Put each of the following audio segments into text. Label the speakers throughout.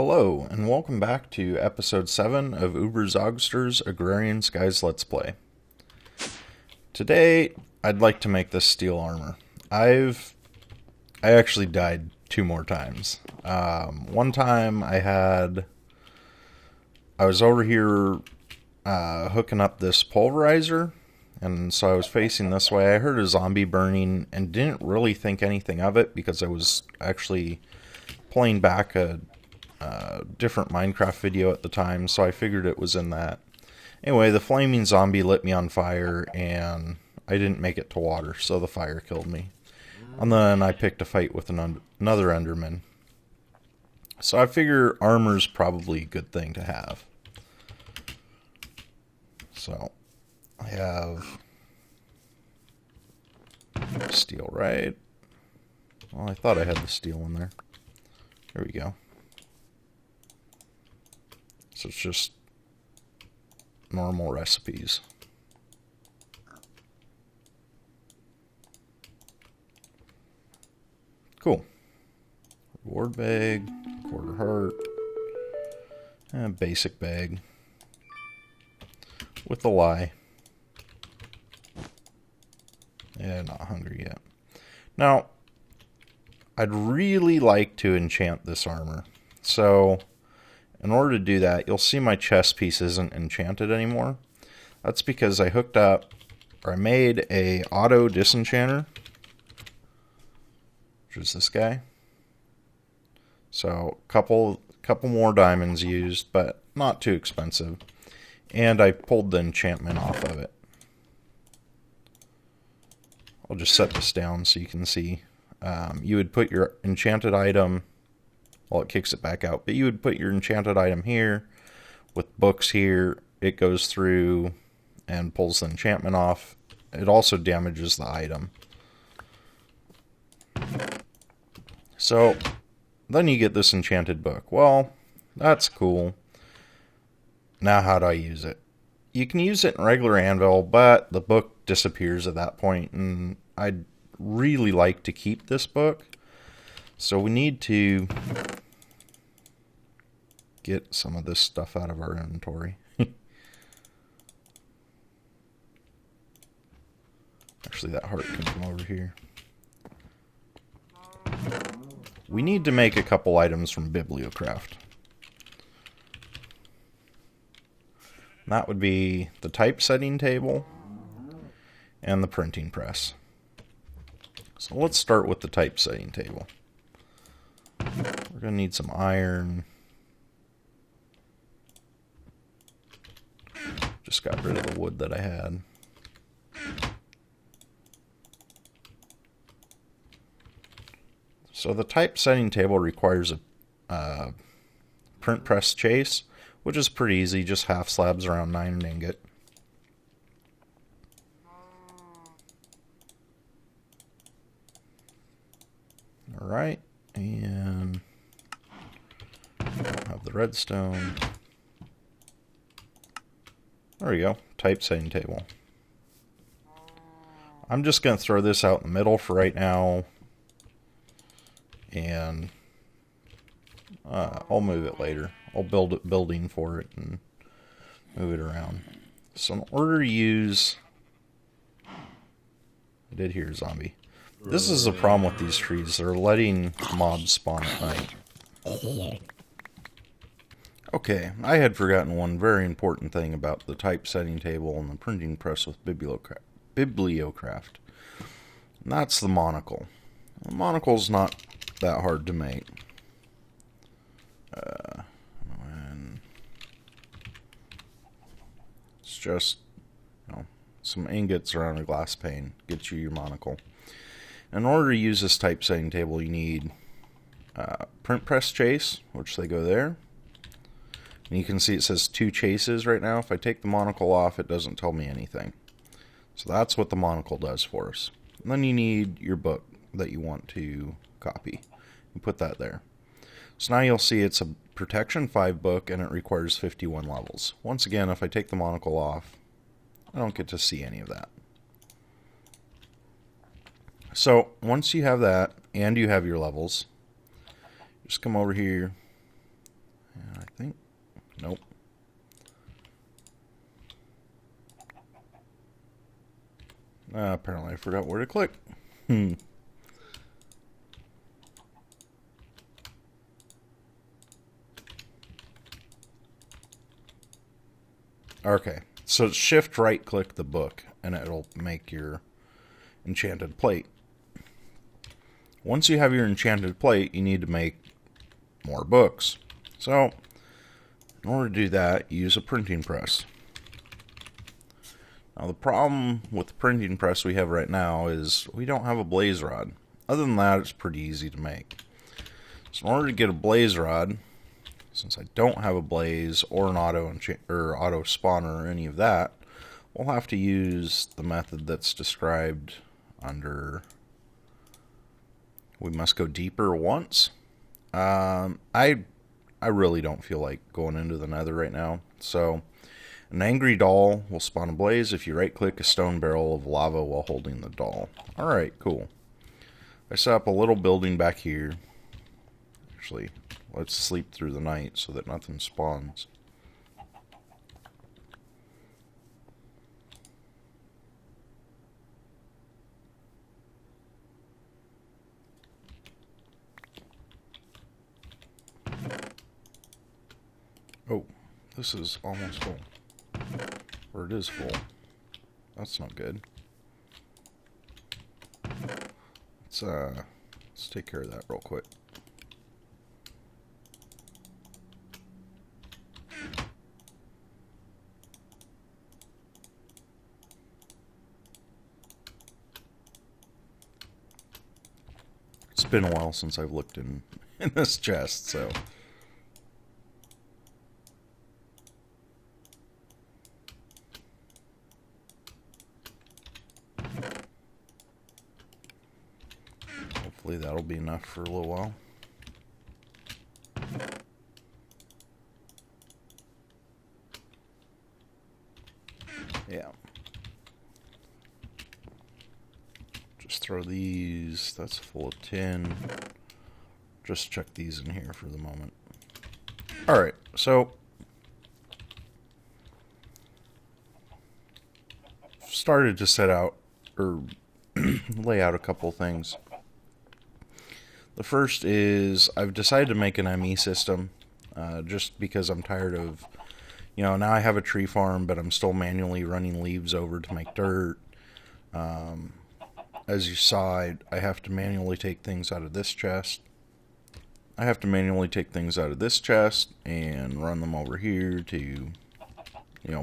Speaker 1: Hello, and welcome back to episode 7 of Uber Zogster's Agrarian Skies Let's Play. Today, I'd like to make this steel armor. I actually died 2 more times. One time I was over here hooking up this pulverizer, and so I was facing this way. I heard a zombie burning and didn't really think anything of it because I was actually playing back a different Minecraft video at the time, so I figured it was in that. Anyway, the flaming zombie lit me on fire, and I didn't make it to water, so the fire killed me. And then I picked a fight with another Enderman. So I figure armor's probably a good thing to have. So, I have steel, right? Well, I thought I had the steel in there. There we go. So it's just normal recipes. Cool. Reward bag, quarter heart, and basic bag with a lie. Yeah, not hungry yet. Now, I'd really like to enchant this armor. So, in order to do that, you'll see my chest piece isn't enchanted anymore. That's because I made a auto disenchanter, which is this guy. So, couple more diamonds used, but not too expensive. And I pulled the enchantment off of it. I'll just set this down so you can see. You would put your enchanted item, well, it kicks it back out, but you would put your enchanted item here with books here. It goes through and pulls the enchantment off. It also damages the item. So then you get this enchanted book. Well, that's cool. Now how do I use it? You can use it in regular anvil, but the book disappears at that point, and I'd really like to keep this book. So we need to get some of this stuff out of our inventory. Actually, that heart can come over here. We need to make a couple items from bibliocraft. That would be the typesetting table and the printing press. So let's start with the typesetting table. We're going to need some iron. Just got rid of the wood that I had. So the typesetting table requires a print press chase, which is pretty easy, just half slabs around 9 an ingot. Alright, and have the redstone. There we go, typesetting table. I'm just going to throw this out in the middle for right now, and I'll move it later. I'll build a building for it and move it around. So in order to use... I did hear a zombie. This is the problem with these trees. They're letting mobs spawn at night. Okay, I had forgotten one very important thing about the typesetting table and the printing press with bibliocraft. And that's the monocle. The monocle's not that hard to make. It's just, some ingots around a glass pane gets you your monocle. In order to use this typesetting table, you need print press chase, which they go there. And you can see it says 2 chases right now. If I take the monocle off, it doesn't tell me anything. So that's what the monocle does for us. And then you need your book that you want to copy. You put that there. So now you'll see it's a Protection 5 book, and it requires 51 levels. Once again, if I take the monocle off, I don't get to see any of that. So once you have that, and you have your levels, just come over here, think. Nope. Apparently I forgot where to click. Okay, so shift right click the book and it'll make your enchanted plate. Once you have your enchanted plate, you need to make more books. So, in order to do that, you use a printing press. Now, the problem with the printing press we have right now is we don't have a blaze rod. Other than that, it's pretty easy to make. So, in order to get a blaze rod, since I don't have a blaze or an auto spawner or any of that, we'll have to use the method that's described under we must go deeper once. I really don't feel like going into the nether right now. So an angry doll will spawn a blaze if you right click a stone barrel of lava while holding the doll. Alright, cool. I set up a little building back here. Actually, let's sleep through the night so that nothing spawns. Oh, this is almost full. Or it is full. That's not good. Let's take care of that real quick. It's been a while since I've looked in this chest, so... hopefully that'll be enough for a little while. Yeah. Just throw these. That's full of tin. Just chuck these in here for the moment. Alright, so... started to set out, or lay out a couple things. The first is I've decided to make an ME system just because I'm tired of, now I have a tree farm, but I'm still manually running leaves over to make dirt. As you saw, I have to manually take things out of this chest. I have to manually take things out of this chest and run them over here to,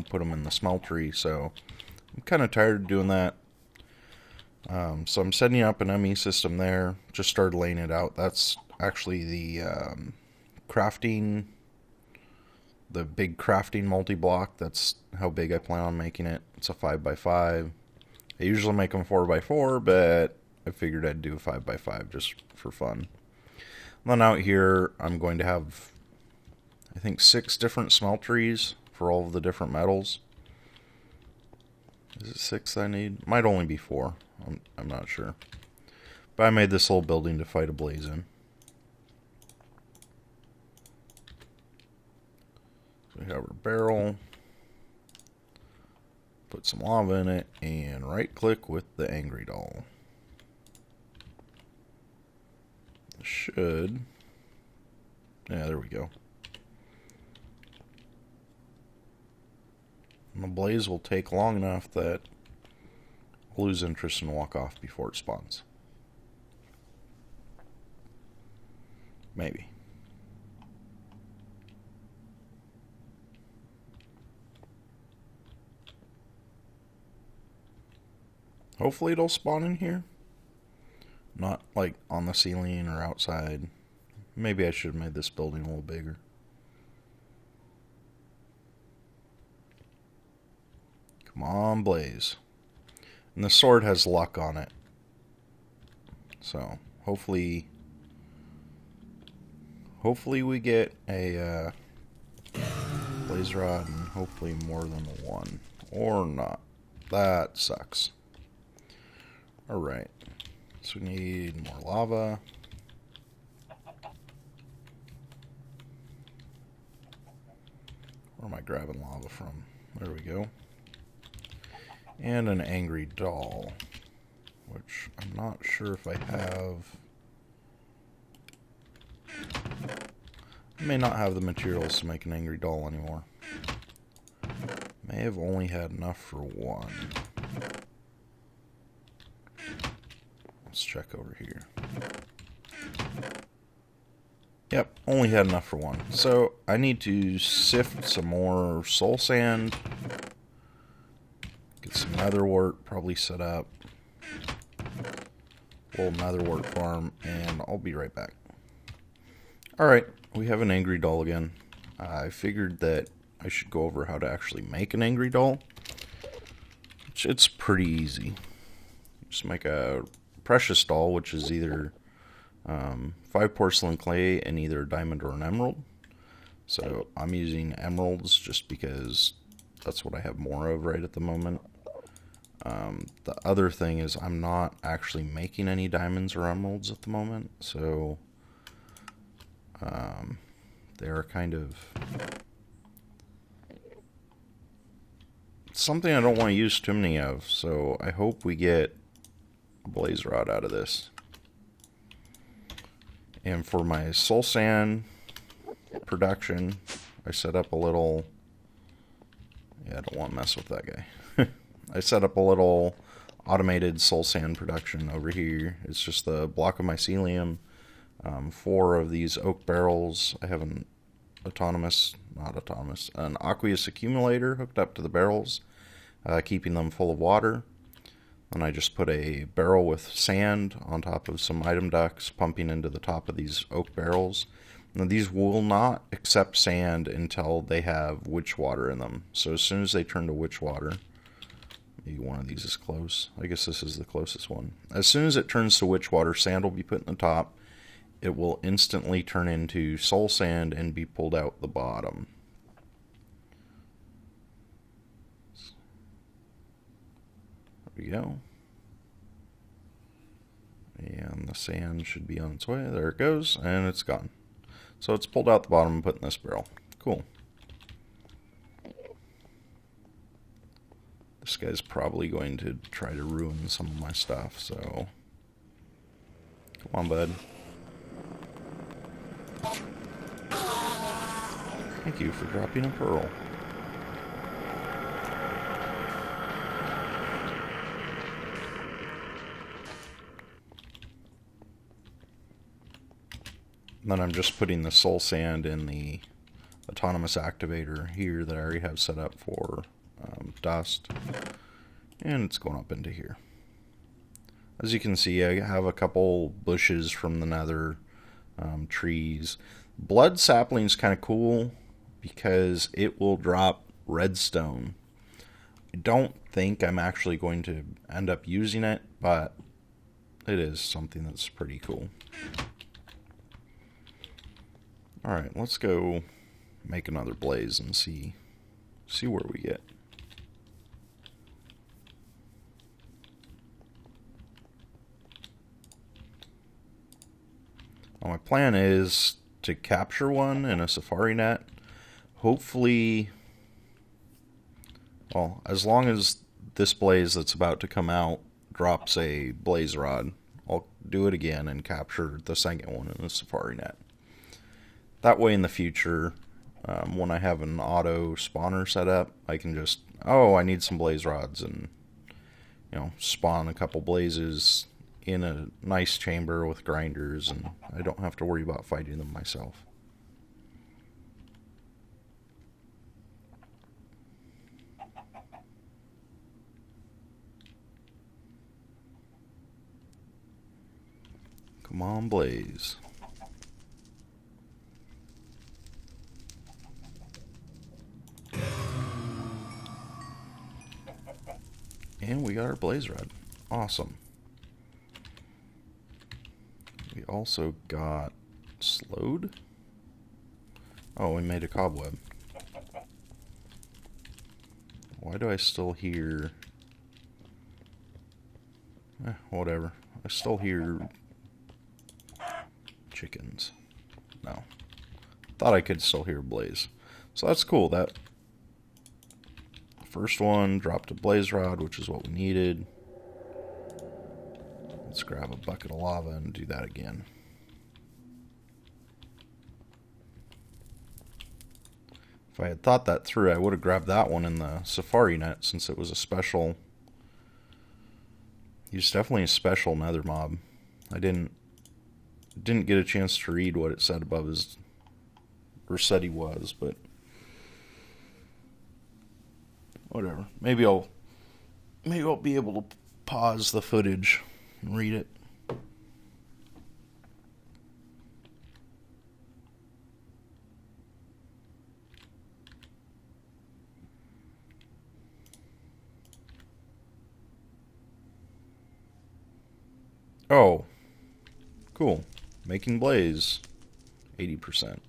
Speaker 1: put them in the smeltery. So I'm kind of tired of doing that. So I'm setting up an ME system there. Just started laying it out. That's actually the crafting, the big crafting multi-block. That's how big I plan on making it. It's a 5x5. I usually make them 4x4, but I figured I'd do a 5x5 just for fun. And then out here, I'm going to have, I think, 6 different smelteries for all of the different metals. Is it 6 I need? Might only be 4. I'm not sure. But I made this little building to fight a blaze in. So we have our barrel. Put some lava in it and right click with the angry doll. Should. Yeah, there we go. And the blaze will take long enough that I'll lose interest and walk off before it spawns. Maybe. Hopefully it'll spawn in here. Not like on the ceiling or outside. Maybe I should have made this building a little bigger. Come on, blaze. And the sword has luck on it. So, hopefully we get a blaze rod and hopefully more than one. Or not. That sucks. Alright. So we need more lava. Where am I grabbing lava from? There we go. And an angry doll, which I'm not sure if I have. I may not have the materials to make an angry doll anymore. May have only had enough for one. Let's check over here. Yep, only had enough for one. So I need to sift some more soul sand. Get some netherwort probably set up. Little netherwort farm, and I'll be right back. Alright, we have an angry doll again. I figured that I should go over how to actually make an angry doll. It's pretty easy. Just make a precious doll, which is either 5 porcelain clay and either a diamond or an emerald. So I'm using emeralds just because that's what I have more of right at the moment. The other thing is I'm not actually making any diamonds or emeralds at the moment, so they're kind of something I don't want to use too many of, so I hope we get a blaze rod out of this. And for my soul sand production, I set up a little... Yeah, I don't want to mess with that guy. I set up a little automated soul sand production over here. It's just a block of mycelium, 4 of these oak barrels. I have an an aqueous accumulator hooked up to the barrels, keeping them full of water. And I just put a barrel with sand on top of some item ducts pumping into the top of these oak barrels. Now, these will not accept sand until they have witch water in them. So as soon as they turn to witch water, maybe one of these is close. I guess this is the closest one. As soon as it turns to witch water, sand will be put in the top. It will instantly turn into soul sand and be pulled out the bottom. There we go. And the sand should be on its way. There it goes, and it's gone. So it's pulled out the bottom and put in this barrel. Cool. This guy's probably going to try to ruin some of my stuff, so... Come on, bud. Thank you for dropping a pearl. And then I'm just putting the soul sand in the autonomous activator here that I already have set up for dust. And it's going up into here. As you can see, I have a couple bushes from the nether, trees. Blood sapling is kind of cool because it will drop redstone. I don't think I'm actually going to end up using it, but it is something that's pretty cool. Alright, let's go make another blaze and see where we get. Well, my plan is to capture one in a safari net. Hopefully, well, as long as this blaze that's about to come out drops a blaze rod, I'll do it again and capture the second one in a safari net. That way in the future, when I have an auto spawner set up, I can just, oh, I need some blaze rods, and, you know, spawn a couple blazes in a nice chamber with grinders, and I don't have to worry about fighting them myself. Come on, blaze. And we got our blaze rod. Awesome. We also got slowed. Oh, we made a cobweb. Why do I still hear... whatever. I still hear chickens. No. Thought I could still hear a blaze. So that's cool. That first one, dropped a blaze rod, which is what we needed. Let's grab a bucket of lava and do that again. If I had thought that through, I would have grabbed that one in the safari net since it was a special. He's definitely a special nether mob. I didn't get a chance to read what it said above his, or said he was, but whatever. Maybe I'll be able to pause the footage and read it. Oh, cool. Making blaze, 80%.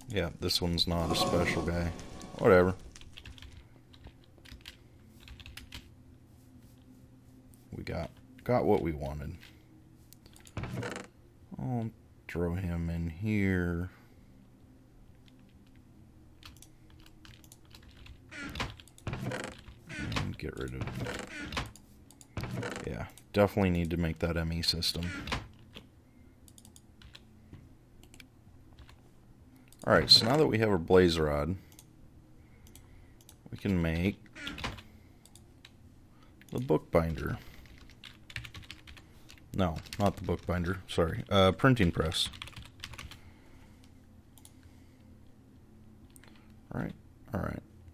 Speaker 1: Yeah, this one's not a special guy. Whatever. We got what we wanted. I'll throw him in here. And get rid of... Yeah, definitely need to make that ME system. Alright, so now that we have our blaze rod, we can make the bookbinder. No, not the bookbinder, sorry. Printing press. Alright.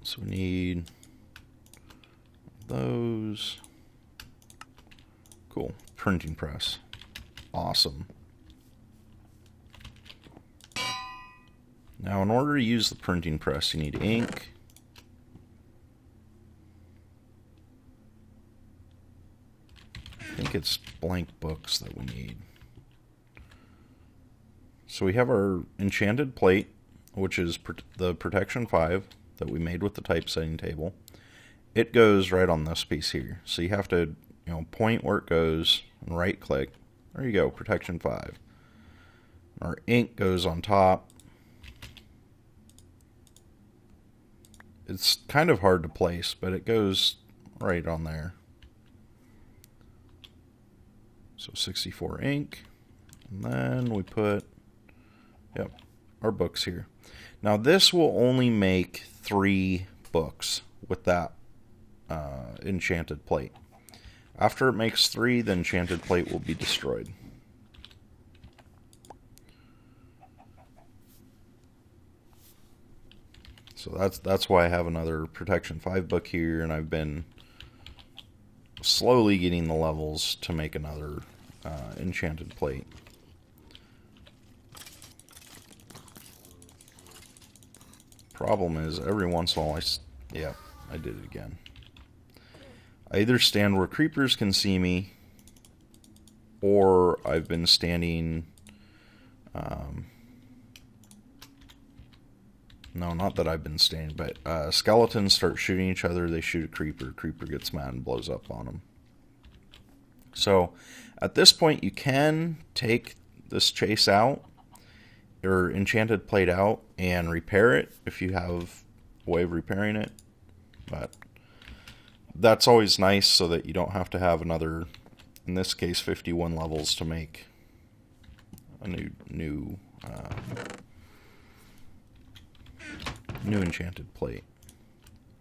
Speaker 1: So we need those. Cool. Printing press. Awesome. Now, in order to use the printing press, you need ink. I think it's blank books that we need. So we have our enchanted plate, which is the protection 5 that we made with the typesetting table. It goes right on this piece here. So you have to, point where it goes and right click. There you go, protection 5. Our ink goes on top. It's kind of hard to place, but it goes right on there. So 64 ink. And then we put, our books here. Now this will only make 3 books with that enchanted plate. After it makes 3, the enchanted plate will be destroyed. So that's why I have another protection 5 book here, and I've been slowly getting the levels to make another enchanted plate. Problem is, every once in a while, I did it again. I either stand where creepers can see me, or I've been standing... no, not that I've been standing, but skeletons start shooting each other. They shoot a creeper. Creeper gets mad and blows up on them. So, at this point, you can take this chase out, or enchanted plate out, and repair it if you have a way of repairing it. But that's always nice so that you don't have to have another, in this case, 51 levels to make a new enchanted plate.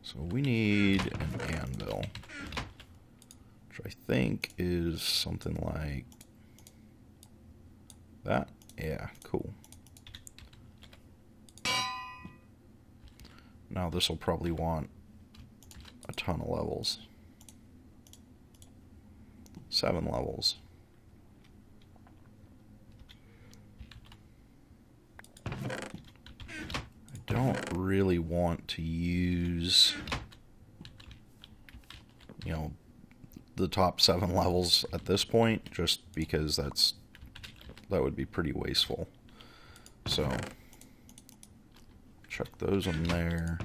Speaker 1: So we need an anvil, which I think is something like that. Yeah, cool. Now this will probably want a ton of levels. 7 levels. I don't really want to use, the top 7 levels at this point, just because that would be pretty wasteful. So, chuck those in there.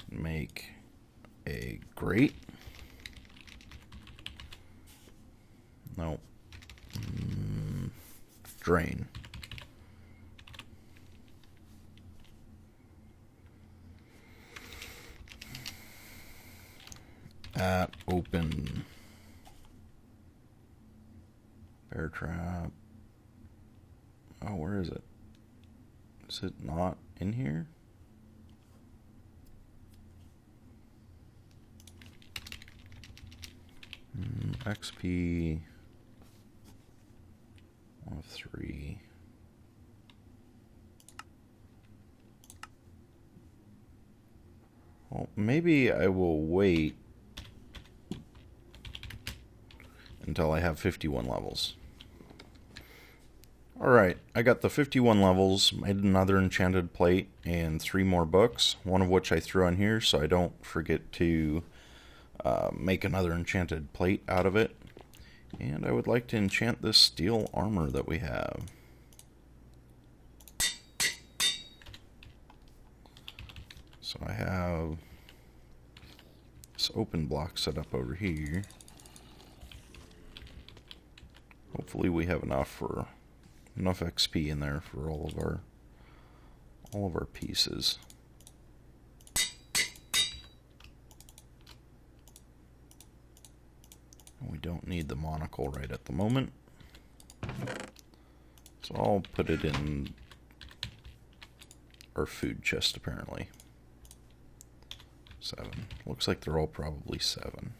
Speaker 1: Make a grate. No, drain. At open. Bear trap. Oh, where is it? Is it not in here? XP 1 of 3. Well, maybe I will wait until I have 51 levels. Alright, I got the 51 levels, made another enchanted plate, and 3 more books, one of which I threw on here so I don't forget to make another enchanted plate out of it. And I would like to enchant this steel armor that we have. So I have this open block set up over here. Hopefully we have enough XP in there for all of our pieces. We don't need the monocle right at the moment, so I'll put it in our food chest apparently. 7. Looks like they're all probably 7.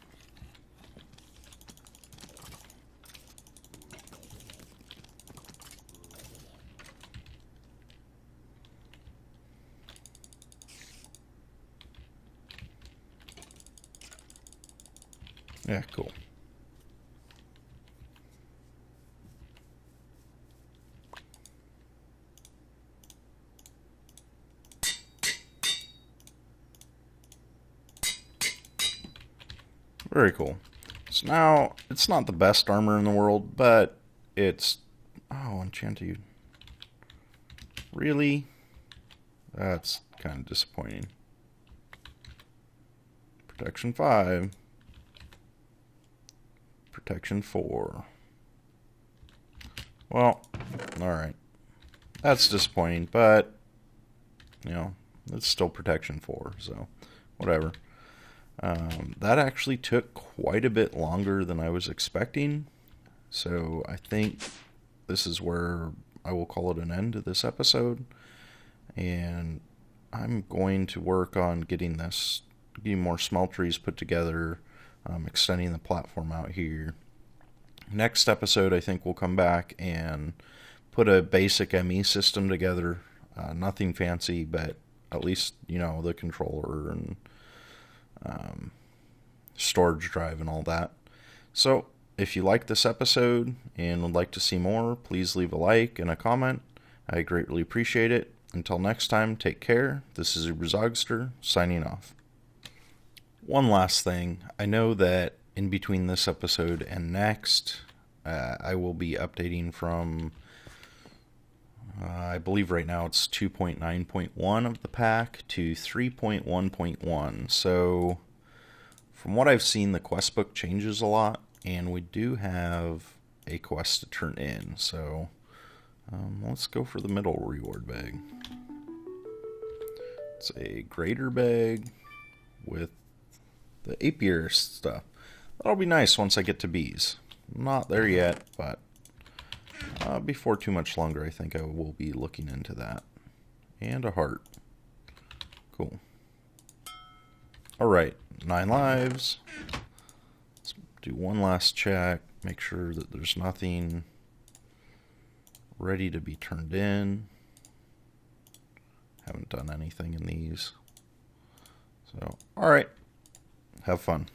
Speaker 1: Yeah, cool. Very cool. So now, it's not the best armor in the world, but it's... Oh, enchanted. Really? That's kind of disappointing. Protection 5. Protection 4. Well, alright. That's disappointing, but, you know, it's still protection 4, so whatever. That actually took quite a bit longer than I was expecting, so I think this is where I will call it an end to this episode, and I'm going to work on getting more smelteries put together, extending the platform out here. Next episode, I think we'll come back and put a basic ME system together, nothing fancy, but at least, you know, the controller and storage drive and all that. So if you like this episode and would like to see more, please leave a like and a comment. I greatly appreciate it. Until next time, take care. This is Ubrzogster signing off. One last thing. I know that in between this episode and next, I will be updating from I believe right now it's 2.9.1 of the pack to 3.1.1. So from what I've seen, the quest book changes a lot, and we do have a quest to turn in. So let's go for the middle reward bag. It's a greater bag with the apiary stuff. That'll be nice once I get to bees. Not there yet, but before too much longer, I think I will be looking into that. And a heart. Cool. Alright, 9 lives. Let's do one last check. Make sure that there's nothing ready to be turned in. Haven't done anything in these. So, alright. Have fun.